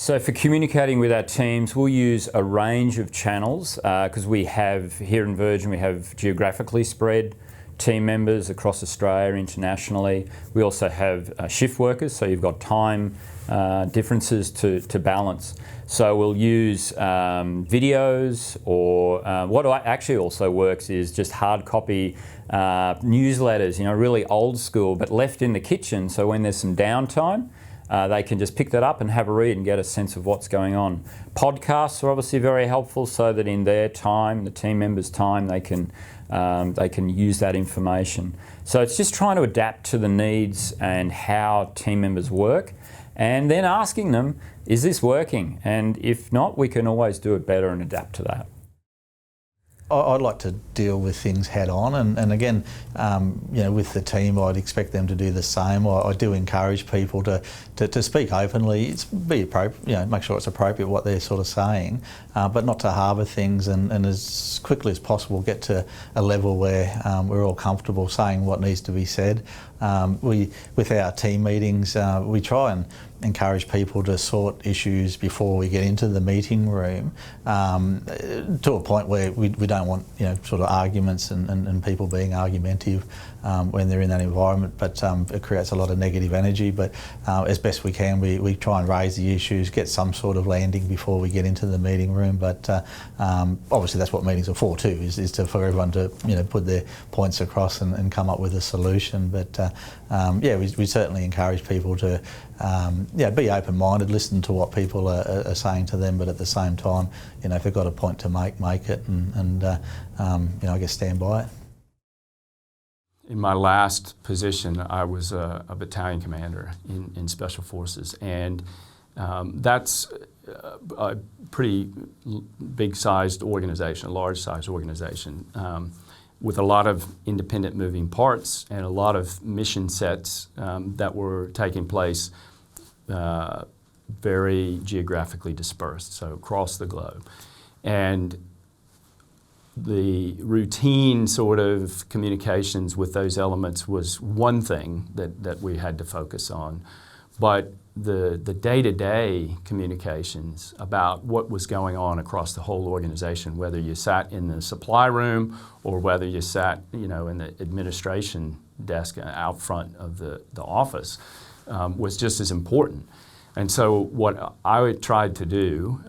So for communicating with our teams, we'll use a range of channels because we have, here in Virgin, we have geographically spread team members across Australia, internationally. We also have shift workers, so you've got time differences to balance. So we'll use videos, or what actually also works is just hard copy newsletters, really old school, but left in the kitchen, so when there's some downtime, they can just pick that up and have a read and get a sense of what's going on. Podcasts are obviously very helpful, so that in their time, the team members' time, they can use that information. So it's just trying to adapt to the needs and how team members work, and then asking them, is this working? And if not, we can always do it better and adapt to that. I'd like to deal with things head on, and again, with the team, I'd expect them to do the same. I do encourage people to speak openly. It's be appropriate, make sure it's appropriate what they're sort of saying, but not to harbour things, and as quickly as possible get to a level where we're all comfortable saying what needs to be said. With our team meetings, we try and encourage people to sort issues before we get into the meeting room, to a point where we don't want sort of arguments and people being argumentative when they're in that environment, but it creates a lot of negative energy. But as best we can, we try and raise the issues, get some sort of landing before we get into the meeting room. But obviously that's what meetings are for too, is for everyone to put their points across and come up with a solution. But we certainly encourage people to be open-minded, listen to what people are saying to them, but at the same time, if they've got a point to make it, and I guess stand by it. In my last position, I was a battalion commander in Special Forces, and that's a pretty big-sized organization, a large-sized organization, with a lot of independent moving parts and a lot of mission sets that were taking place very geographically dispersed, so across the globe. And the routine sort of communications with those elements was one thing that we had to focus on. But the day-to-day communications about what was going on across the whole organization, whether you sat in the supply room or whether you sat in the administration desk out front of the office, was just as important. And so what I tried to do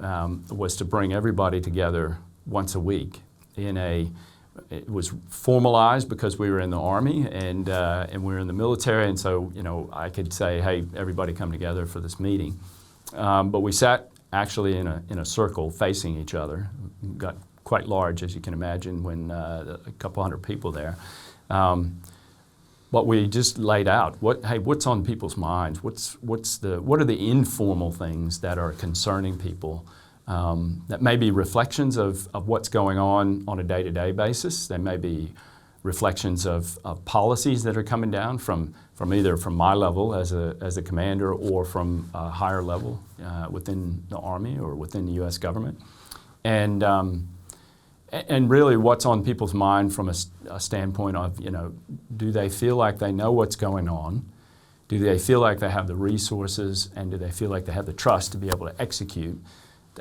was to bring everybody together once a week. It was formalized because we were in the Army and we were in the military, and so I could say, hey, everybody come together for this meeting. But we sat actually in a circle facing each other. Got quite large, as you can imagine, when a couple hundred people there. But we just laid out what's on people's minds. What are the informal things that are concerning people? That may be reflections of what's going on a day-to-day basis. They may be reflections of policies that are coming down from either from my level as a commander or from a higher level within the Army or within the U.S. government. And really what's on people's mind from a standpoint of, do they feel like they know what's going on? Do they feel like they have the resources, and do they feel like they have the trust to be able to execute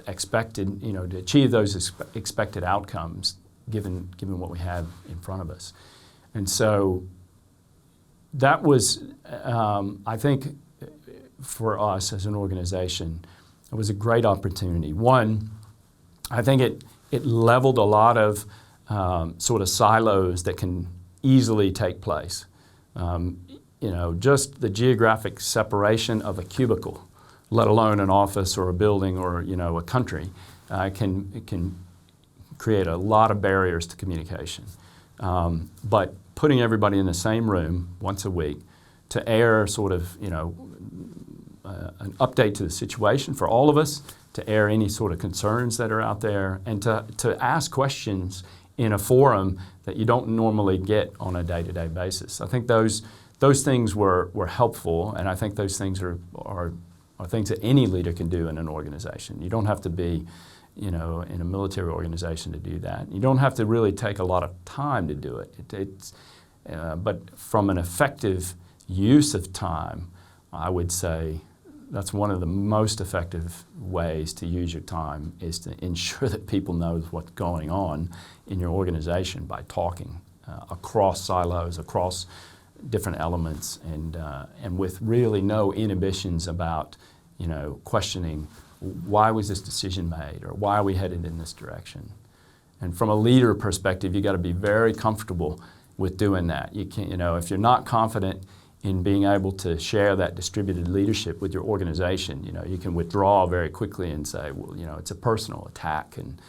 expected, to achieve those expected outcomes, given what we have in front of us. And so that was, I think, for us as an organization, it was a great opportunity. One, I think it leveled a lot of sort of silos that can easily take place. Just the geographic separation of a cubicle, let alone an office or a building or a country, can create a lot of barriers to communication. But putting everybody in the same room once a week to air sort of an update to the situation for all of us, to air any sort of concerns that are out there, and to ask questions in a forum that you don't normally get on a day-to-day basis. I think those things were helpful, and I think those things are things that any leader can do in an organization. You don't have to be, in a military organization to do that. You don't have to really take a lot of time to do it. But from an effective use of time, I would say That's one of the most effective ways to use your time, is to ensure that people know what's going on in your organization by talking across silos, across different elements, and with really no inhibitions about, questioning why was this decision made, or why are we headed in this direction. And from a leader perspective, you got to be very comfortable with doing that. You can't, if you're not confident in being able to share that distributed leadership with your organization, you can withdraw very quickly and say, well, it's a personal attack, and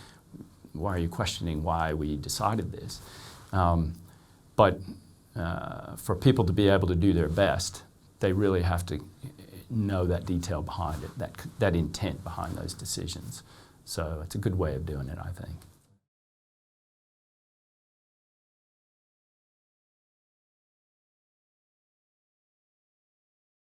why are you questioning why we decided this? But for people to be able to do their best, they really have to know that detail behind it, that intent behind those decisions. So it's a good way of doing it, I think.